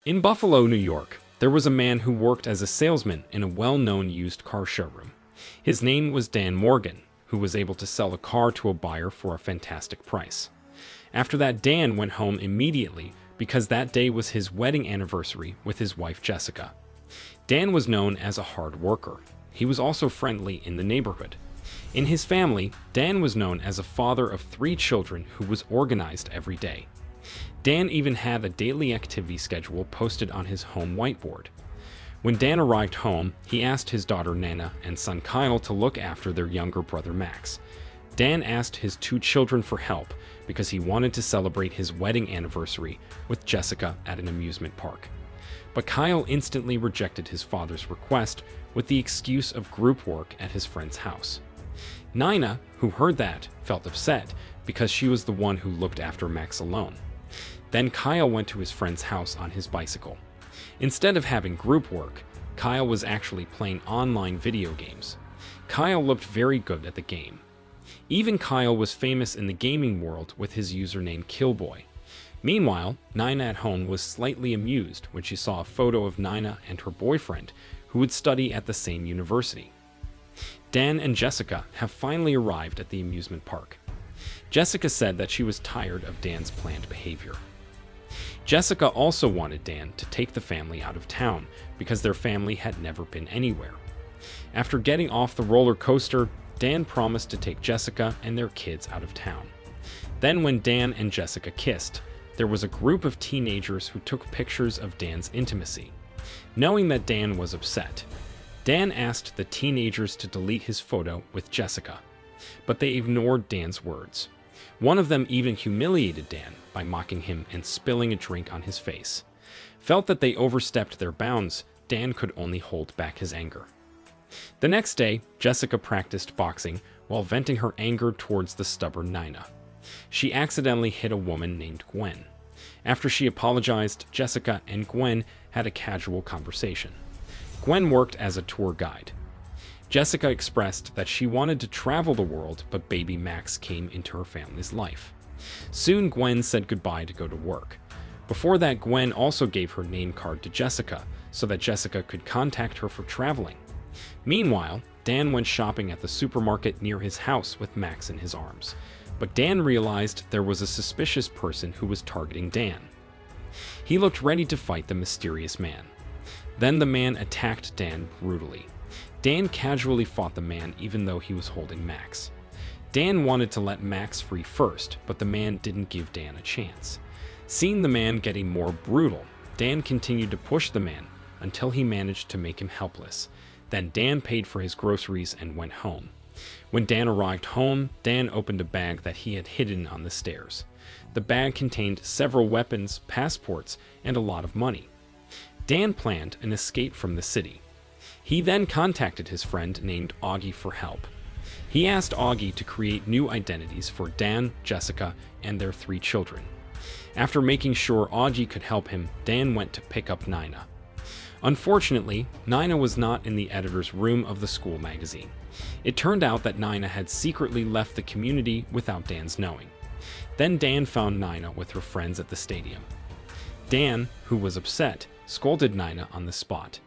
In Buffalo, New York, there was a man who worked as a salesman in a well-known used car showroom. His name was Dan Morgan, who was able to sell a car to a buyer for a fantastic price. After that, Dan went home immediately because that day was his wedding anniversary with his wife Jessica. Dan was known as a hard worker. He was also friendly in the neighborhood. In his family, Dan was known as a father of 3 children who was organized every day. Dan even had a daily activity schedule posted on his home whiteboard. When Dan arrived home, he asked his daughter Nana and son Kyle to look after their younger brother Max. Dan asked his 2 children for help because he wanted to celebrate his wedding anniversary with Jessica at an amusement park. But Kyle instantly rejected his father's request with the excuse of group work at his friend's house. Nina, who heard that, felt upset because she was the one who looked after Max alone. Then Kyle went to his friend's house on his bicycle. Instead of having group work, Kyle was actually playing online video games. Kyle looked very good at the game. Even Kyle was famous in the gaming world with his username Killboy. Meanwhile, Nina at home was slightly amused when she saw a photo of Nina and her boyfriend, who would study at the same university. Dan and Jessica have finally arrived at the amusement park. Jessica said that she was tired of Dan's planned behavior. Jessica also wanted Dan to take the family out of town because their family had never been anywhere. After getting off the roller coaster, Dan promised to take Jessica and their kids out of town. Then when Dan and Jessica kissed, there was a group of teenagers who took pictures of Dan's intimacy. Knowing that Dan was upset, Dan asked the teenagers to delete his photo with Jessica, but they ignored Dan's words. One of them even humiliated Dan by mocking him and spilling a drink on his face. Felt that they overstepped their bounds, Dan could only hold back his anger. The next day, Jessica practiced boxing while venting her anger towards the stubborn Nina. She accidentally hit a woman named Gwen. After she apologized, Jessica and Gwen had a casual conversation. Gwen worked as a tour guide. Jessica expressed that she wanted to travel the world, but baby Max came into her family's life. Soon, Gwen said goodbye to go to work. Before that, Gwen also gave her name card to Jessica so that Jessica could contact her for traveling. Meanwhile, Dan went shopping at the supermarket near his house with Max in his arms. But Dan realized there was a suspicious person who was targeting Dan. He looked ready to fight the mysterious man. Then the man attacked Dan brutally. Dan casually fought the man even though he was holding Max. Dan wanted to let Max free first, but the man didn't give Dan a chance. Seeing the man getting more brutal, Dan continued to push the man until he managed to make him helpless. Then Dan paid for his groceries and went home. When Dan arrived home, Dan opened a bag that he had hidden on the stairs. The bag contained several weapons, passports, and a lot of money. Dan planned an escape from the city. He then contacted his friend named Augie for help. He asked Augie to create new identities for Dan, Jessica, and their 3 children. After making sure Augie could help him, Dan went to pick up Nina. Unfortunately, Nina was not in the editor's room of the school magazine. It turned out that Nina had secretly left the community without Dan's knowing. Then Dan found Nina with her friends at the stadium. Dan, who was upset, scolded Nina on the spot.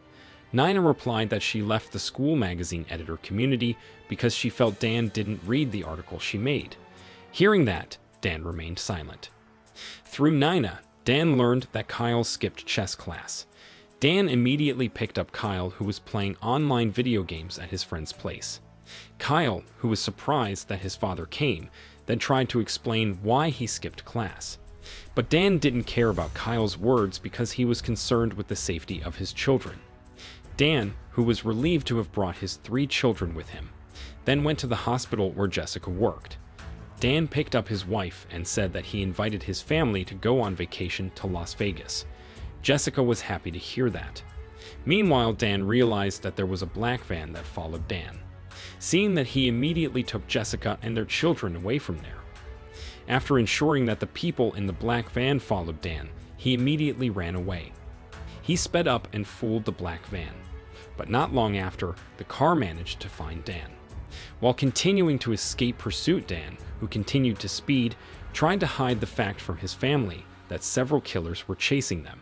Nina replied that she left the school magazine editor community because she felt Dan didn't read the article she made. Hearing that, Dan remained silent. Through Nina, Dan learned that Kyle skipped chess class. Dan immediately picked up Kyle, who was playing online video games at his friend's place. Kyle, who was surprised that his father came, then tried to explain why he skipped class. But Dan didn't care about Kyle's words because he was concerned with the safety of his children. Dan, who was relieved to have brought his 3 children with him, then went to the hospital where Jessica worked. Dan picked up his wife and said that he invited his family to go on vacation to Las Vegas. Jessica was happy to hear that. Meanwhile, Dan realized that there was a black van that followed Dan. Seeing that, he immediately took Jessica and their children away from there. After ensuring that the people in the black van followed Dan, he immediately ran away. He sped up and fooled the black van, but not long after, the car managed to find Dan. While continuing to escape pursuit, Dan, who continued to speed, tried to hide the fact from his family that several killers were chasing them.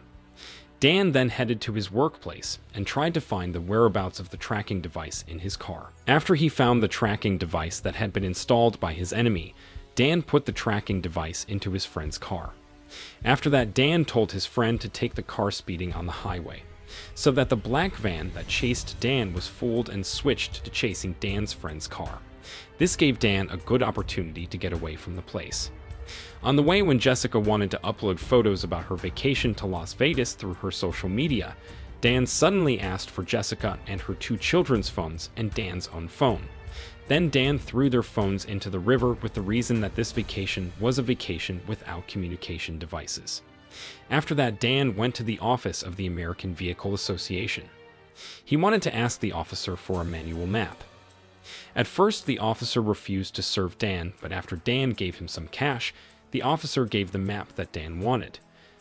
Dan then headed to his workplace and tried to find the whereabouts of the tracking device in his car. After he found the tracking device that had been installed by his enemy, Dan put the tracking device into his friend's car. After that, Dan told his friend to take the car speeding on the highway, so that the black van that chased Dan was fooled and switched to chasing Dan's friend's car. This gave Dan a good opportunity to get away from the place. On the way, when Jessica wanted to upload photos about her vacation to Las Vegas through her social media, Dan suddenly asked for Jessica and her 2 children's phones and Dan's own phone. Then Dan threw their phones into the river with the reason that this vacation was a vacation without communication devices. After that, Dan went to the office of the American Vehicle Association. He wanted to ask the officer for a manual map. At first, the officer refused to serve Dan, but after Dan gave him some cash, the officer gave the map that Dan wanted.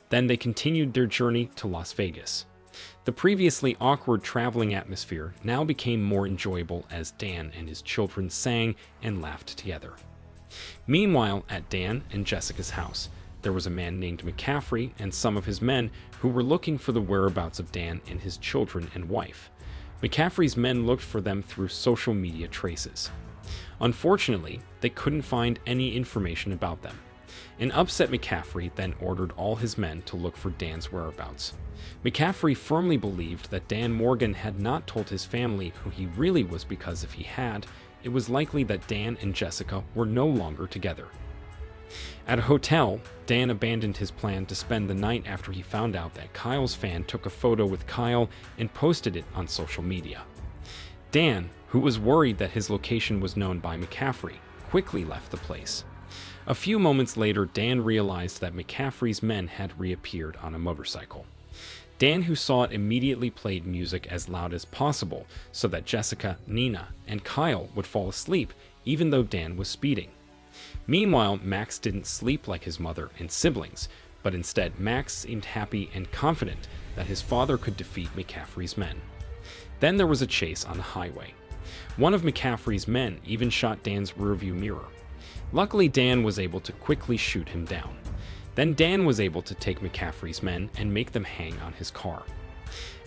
Then they continued their journey to Las Vegas. The previously awkward traveling atmosphere now became more enjoyable as Dan and his children sang and laughed together. Meanwhile, at Dan and Jessica's house, there was a man named McCaffrey and some of his men who were looking for the whereabouts of Dan and his children and wife. McCaffrey's men looked for them through social media traces. Unfortunately, they couldn't find any information about them. An upset McCaffrey then ordered all his men to look for Dan's whereabouts. McCaffrey firmly believed that Dan Morgan had not told his family who he really was, because if he had, it was likely that Dan and Jessica were no longer together. At a hotel, Dan abandoned his plan to spend the night after he found out that Kyle's fan took a photo with Kyle and posted it on social media. Dan, who was worried that his location was known by McCaffrey, quickly left the place. A few moments later, Dan realized that McCaffrey's men had reappeared on a motorcycle. Dan, who saw it, immediately played music as loud as possible so that Jessica, Nina, and Kyle would fall asleep even though Dan was speeding. Meanwhile, Max didn't sleep like his mother and siblings, but instead Max seemed happy and confident that his father could defeat McCaffrey's men. Then there was a chase on the highway. One of McCaffrey's men even shot Dan's rearview mirror. Luckily, Dan was able to quickly shoot him down. Then Dan was able to take McCaffrey's men and make them hang on his car.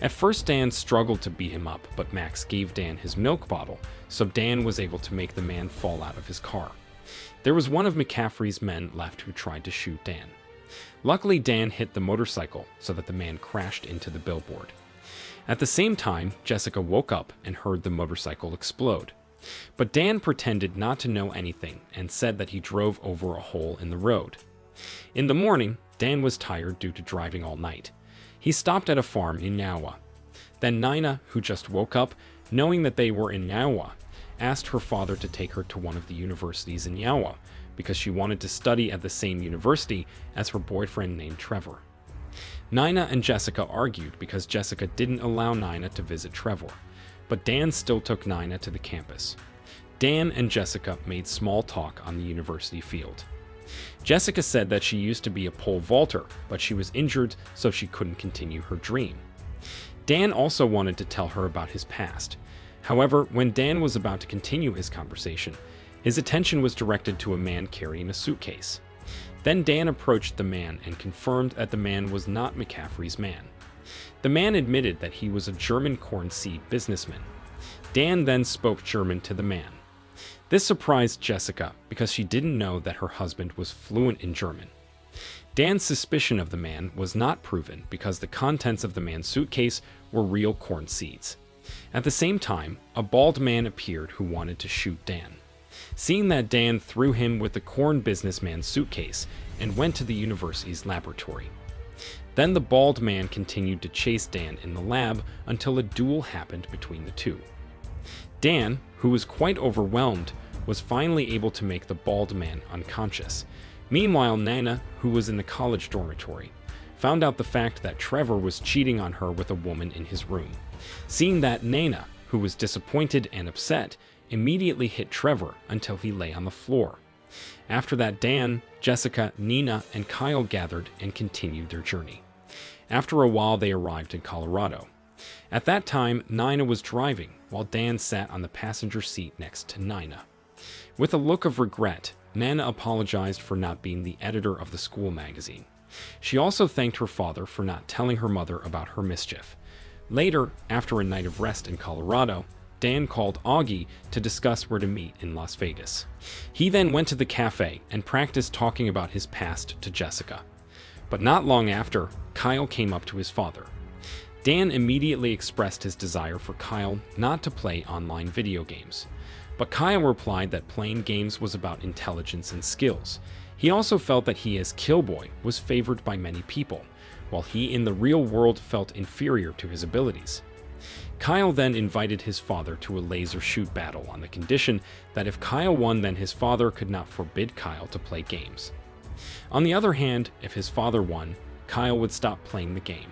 At first, Dan struggled to beat him up, but Max gave Dan his milk bottle, so Dan was able to make the man fall out of his car. There was one of McCaffrey's men left who tried to shoot Dan. Luckily, Dan hit the motorcycle so that the man crashed into the billboard. At the same time, Jessica woke up and heard the motorcycle explode. But Dan pretended not to know anything and said that he drove over a hole in the road. In the morning, Dan was tired due to driving all night. He stopped at a farm in Nyawa. Then Nina, who just woke up, knowing that they were in Nyawa, asked her father to take her to one of the universities in Nyawa because she wanted to study at the same university as her boyfriend named Trevor. Nina and Jessica argued because Jessica didn't allow Nina to visit Trevor, but Dan still took Nina to the campus. Dan and Jessica made small talk on the university field. Jessica said that she used to be a pole vaulter, but she was injured, so she couldn't continue her dream. Dan also wanted to tell her about his past. However, when Dan was about to continue his conversation, his attention was directed to a man carrying a suitcase. Then Dan approached the man and confirmed that the man was not McCaffrey's man. The man admitted that he was a German corn seed businessman. Dan then spoke German to the man. This surprised Jessica because she didn't know that her husband was fluent in German. Dan's suspicion of the man was not proven because the contents of the man's suitcase were real corn seeds. At the same time, a bald man appeared who wanted to shoot Dan. Seeing that, Dan threw him with the corn businessman's suitcase and went to the university's laboratory. Then the bald man continued to chase Dan in the lab until a duel happened between the two. Dan, who was quite overwhelmed, was finally able to make the bald man unconscious. Meanwhile, Nana, who was in the college dormitory, found out the fact that Trevor was cheating on her with a woman in his room. Seeing that, Nana, who was disappointed and upset, immediately hit Trevor until he lay on the floor. After that, Dan, Jessica, Nina, and Kyle gathered and continued their journey. After a while, they arrived in Colorado. At that time, Nina was driving, while Dan sat on the passenger seat next to Nina. With a look of regret, Nana apologized for not being the editor of the school magazine. She also thanked her father for not telling her mother about her mischief. Later, after a night of rest in Colorado, Dan called Augie to discuss where to meet in Las Vegas. He then went to the cafe and practiced talking about his past to Jessica. But not long after, Kyle came up to his father. Dan immediately expressed his desire for Kyle not to play online video games. But Kyle replied that playing games was about intelligence and skills. He also felt that he as Killboy was favored by many people, while he in the real world felt inferior to his abilities. Kyle then invited his father to a laser shoot battle on the condition that if Kyle won, then his father could not forbid Kyle to play games. On the other hand, if his father won, Kyle would stop playing the game.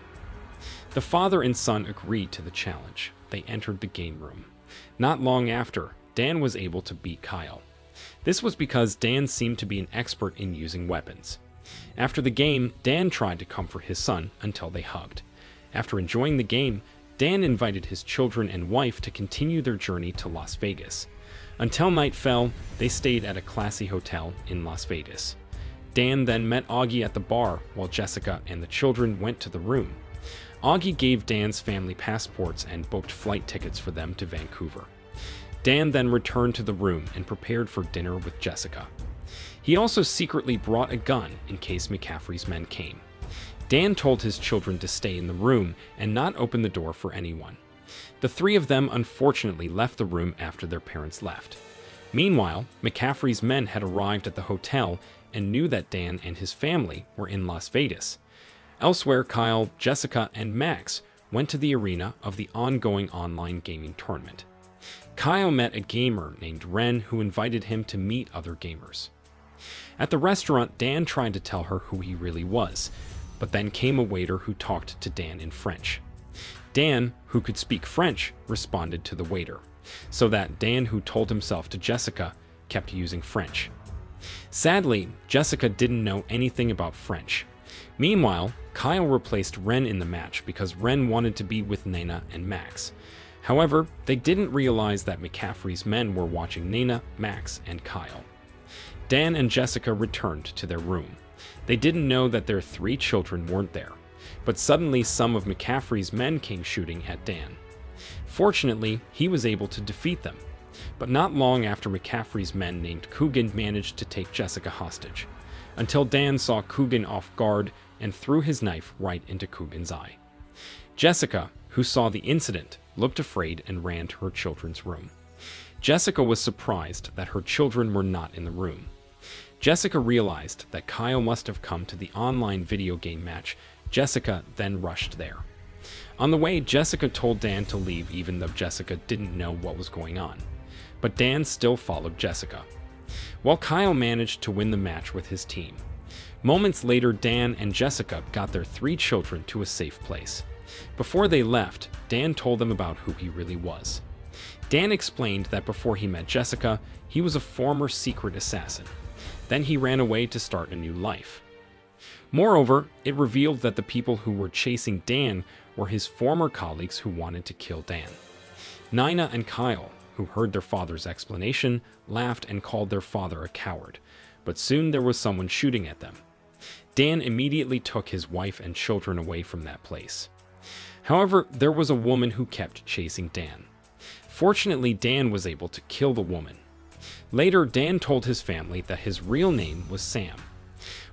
The father and son agreed to the challenge. They entered the game room. Not long after, Dan was able to beat Kyle. This was because Dan seemed to be an expert in using weapons. After the game, Dan tried to comfort his son until they hugged. After enjoying the game, Dan invited his children and wife to continue their journey to Las Vegas. Until night fell, they stayed at a classy hotel in Las Vegas. Dan then met Augie at the bar while Jessica and the children went to the room. Augie gave Dan's family passports and booked flight tickets for them to Vancouver. Dan then returned to the room and prepared for dinner with Jessica. He also secretly brought a gun in case McCaffrey's men came. Dan told his children to stay in the room and not open the door for anyone. The three of them unfortunately left the room after their parents left. Meanwhile, McCaffrey's men had arrived at the hotel and knew that Dan and his family were in Las Vegas. Elsewhere, Kyle, Jessica, and Max went to the arena of the ongoing online gaming tournament. Kyle met a gamer named Ren who invited him to meet other gamers. At the restaurant, Dan tried to tell her who he really was, but then came a waiter who talked to Dan in French. Dan, who could speak French, responded to the waiter, so that Dan, who told himself to Jessica, kept using French. Sadly, Jessica didn't know anything about French. Meanwhile, Kyle replaced Ren in the match because Ren wanted to be with Nana and Max. However, they didn't realize that McCaffrey's men were watching Nana, Max, and Kyle. Dan and Jessica returned to their room. They didn't know that their three children weren't there, but suddenly some of McCaffrey's men came shooting at Dan. Fortunately, he was able to defeat them, but not long after McCaffrey's men named Coogan managed to take Jessica hostage, until Dan saw Coogan off guard and threw his knife right into Coogan's eye. Jessica, who saw the incident, looked afraid and ran to her children's room. Jessica was surprised that her children were not in the room. Jessica realized that Kyle must have come to the online video game match. Jessica then rushed there. On the way, Jessica told Dan to leave even though Jessica didn't know what was going on. But Dan still followed Jessica, while Kyle managed to win the match with his team. Moments later, Dan and Jessica got their three children to a safe place. Before they left, Dan told them about who he really was. Dan explained that before he met Jessica, he was a former secret assassin. Then he ran away to start a new life. Moreover, it revealed that the people who were chasing Dan were his former colleagues who wanted to kill Dan. Nina and Kyle, who heard their father's explanation, laughed and called their father a coward, but soon there was someone shooting at them. Dan immediately took his wife and children away from that place. However, there was a woman who kept chasing Dan. Fortunately, Dan was able to kill the woman. Later, Dan told his family that his real name was Sam.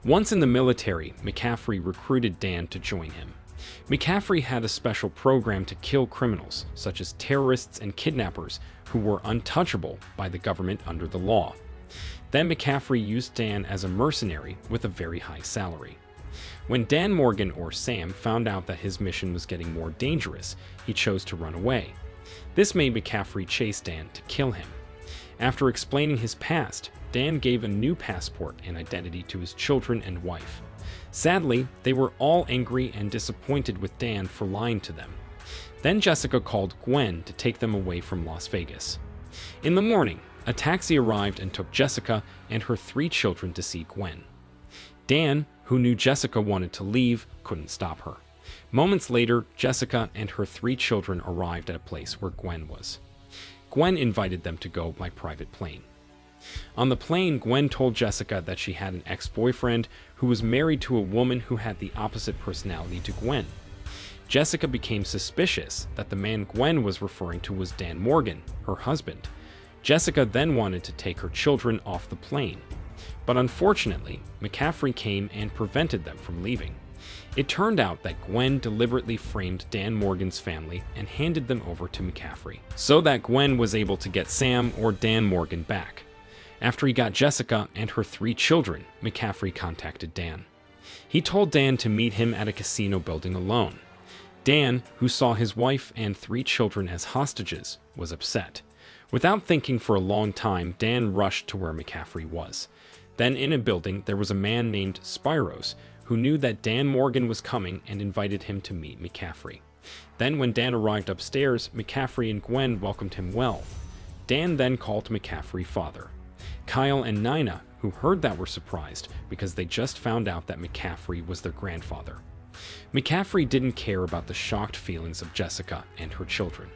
Once in the military, McCaffrey recruited Dan to join him. McCaffrey had a special program to kill criminals, such as terrorists and kidnappers, who were untouchable by the government under the law. Then McCaffrey used Dan as a mercenary with a very high salary. When Dan Morgan, or Sam, found out that his mission was getting more dangerous, he chose to run away. This made McCaffrey chase Dan to kill him. After explaining his past, Dan gave a new passport and identity to his children and wife. Sadly, they were all angry and disappointed with Dan for lying to them. Then Jessica called Gwen to take them away from Las Vegas. In the morning, a taxi arrived and took Jessica and her three children to see Gwen. Dan, who knew Jessica wanted to leave, couldn't stop her. Moments later, Jessica and her three children arrived at a place where Gwen was. Gwen invited them to go by private plane. On the plane, Gwen told Jessica that she had an ex-boyfriend who was married to a woman who had the opposite personality to Gwen. Jessica became suspicious that the man Gwen was referring to was Dan Morgan, her husband. Jessica then wanted to take her children off the plane, but unfortunately, McCaffrey came and prevented them from leaving. It turned out that Gwen deliberately framed Dan Morgan's family and handed them over to McCaffrey, so that Gwen was able to get Sam or Dan Morgan back. After he got Jessica and her 3 children, McCaffrey contacted Dan. He told Dan to meet him at a casino building alone. Dan, who saw his wife and 3 children as hostages, was upset. Without thinking for a long time, Dan rushed to where McCaffrey was. Then in a building, there was a man named Spiros, who knew that Dan Morgan was coming and invited him to meet McCaffrey. Then when Dan arrived upstairs, McCaffrey and Gwen welcomed him well. Dan then called McCaffrey father. Kyle and Nina, who heard that, were surprised because they just found out that McCaffrey was their grandfather. McCaffrey didn't care about the shocked feelings of Jessica and her children.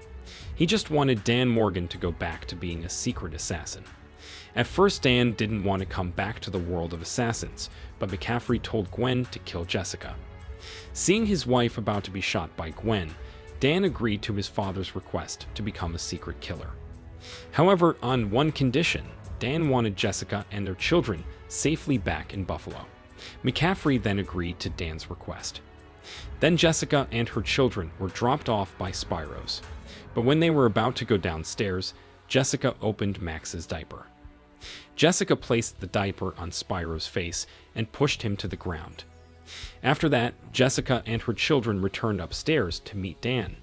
He just wanted Dan Morgan to go back to being a secret assassin. At first, Dan didn't want to come back to the world of assassins, but McCaffrey told Gwen to kill Jessica. Seeing his wife about to be shot by Gwen, Dan agreed to his father's request to become a secret killer. However, on one condition, Dan wanted Jessica and their children safely back in Buffalo. McCaffrey then agreed to Dan's request. Then Jessica and her children were dropped off by Spiros. But when they were about to go downstairs, Jessica opened Max's diaper. Jessica placed the diaper on Spiro's face and pushed him to the ground. After that, Jessica and her children returned upstairs to meet Dan.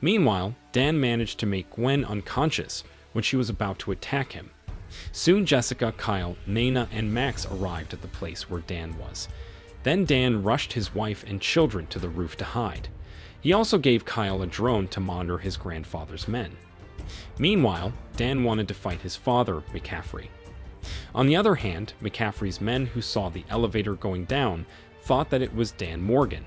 Meanwhile, Dan managed to make Gwen unconscious when she was about to attack him. Soon Jessica, Kyle, Nina, and Max arrived at the place where Dan was. Then Dan rushed his wife and children to the roof to hide. He also gave Kyle a drone to monitor his grandfather's men. Meanwhile, Dan wanted to fight his father, McCaffrey. On the other hand, McCaffrey's men who saw the elevator going down thought that it was Dan Morgan.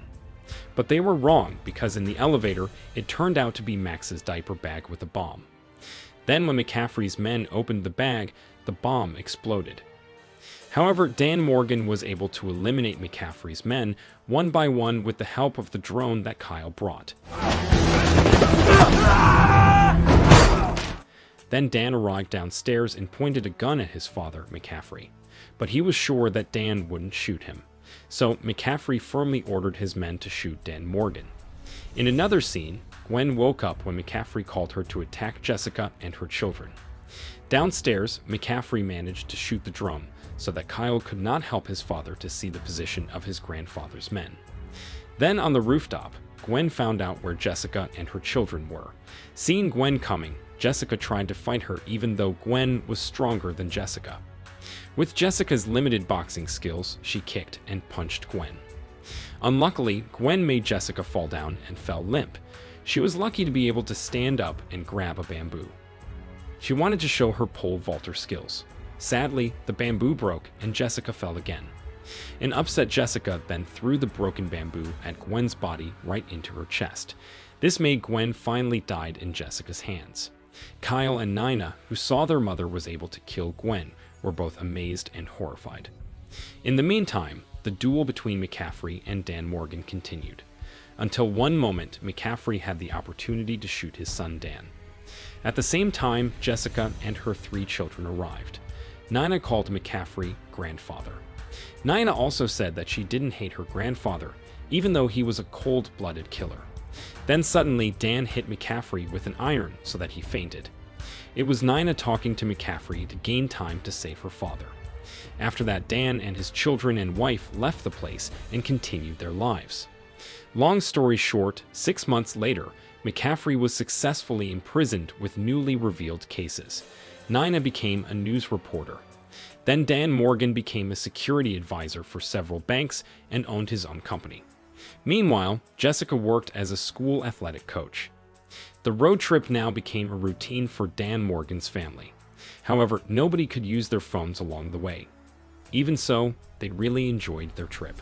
But they were wrong, because in the elevator, it turned out to be Max's diaper bag with a bomb. Then when McCaffrey's men opened the bag, the bomb exploded. However, Dan Morgan was able to eliminate McCaffrey's men one by one with the help of the drone that Kyle brought. Then Dan arrived downstairs and pointed a gun at his father, McCaffrey. But he was sure that Dan wouldn't shoot him. So McCaffrey firmly ordered his men to shoot Dan Morgan. In another scene, Gwen woke up when McCaffrey called her to attack Jessica and her children. Downstairs, McCaffrey managed to shoot the drone so that Kyle could not help his father to see the position of his grandfather's men. Then on the rooftop, Gwen found out where Jessica and her children were. Seeing Gwen coming, Jessica tried to fight her even though Gwen was stronger than Jessica. With Jessica's limited boxing skills, she kicked and punched Gwen. Unluckily, Gwen made Jessica fall down and fell limp. She was lucky to be able to stand up and grab a bamboo. She wanted to show her pole vaulter skills. Sadly, the bamboo broke and Jessica fell again. An upset Jessica then threw the broken bamboo at Gwen's body right into her chest. This made Gwen finally die in Jessica's hands. Kyle and Nina, who saw their mother was able to kill Gwen, were both amazed and horrified. In the meantime, the duel between McCaffrey and Dan Morgan continued, until one moment McCaffrey had the opportunity to shoot his son Dan. At the same time, Jessica and her 3 children arrived. Nina called McCaffrey grandfather. Nina also said that she didn't hate her grandfather, even though he was a cold-blooded killer. Then suddenly, Dan hit McCaffrey with an iron so that he fainted. It was Nina talking to McCaffrey to gain time to save her father. After that, Dan and his children and wife left the place and continued their lives. Long story short, 6 months later, McCaffrey was successfully imprisoned with newly revealed cases. Nina became a news reporter. Then Dan Morgan became a security advisor for several banks and owned his own company. Meanwhile, Jessica worked as a school athletic coach. The road trip now became a routine for Dan Morgan's family. However, nobody could use their phones along the way. Even so, they really enjoyed their trip.